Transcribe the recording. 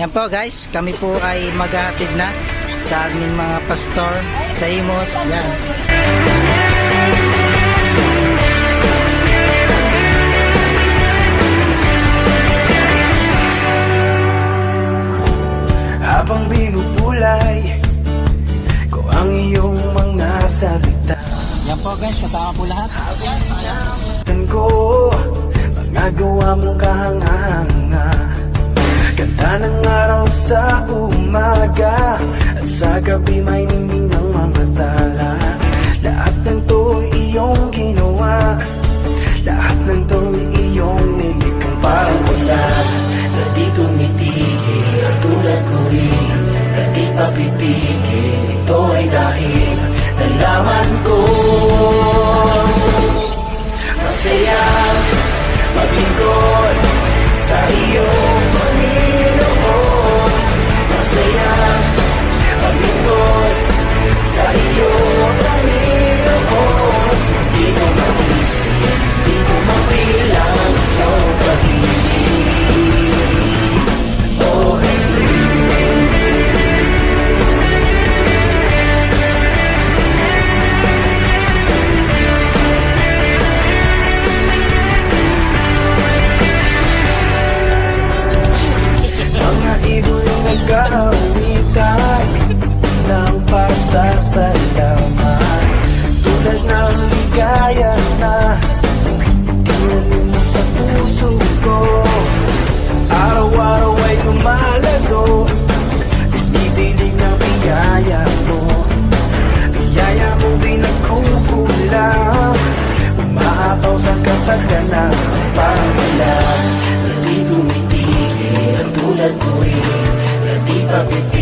Yan po guys, kami po ay maghahatid na sa aming mga pastor sa Imos. Yan. Habang binubulay ko ang iyong mga salita, Yan po guys, kasama po lahat. gusto ko mga gawa mong kahanga-hanga. Ganda ng araw sa umaga at sa gabi may ningning ng mga tala. Lahat ng to'y iyong ginawa, lahat ng to'y iyong nilikang parang wala. Na di tumitigil at tulad ko rin, na di papipigil. Ito ay dahil nalaman ko masaya maglingkod sa iyong Panginoon. Masaya maglingkod sa iyong Panginoon. Di ko maisip, di ko mapilang ang iyong pag-ibig. Oh Jesus, mga ibon nag-aawitan ng pasasalamat, tulad ng ligaya na tinalim mo sa puso ko. Araw-araw ay lumalago, binibilig ng biyaya mo. Biyaya mo di nagkukulang, umaapaw sa kasaganan parang wala. Na di tumitigil at tulad ko rin, na di papipigil.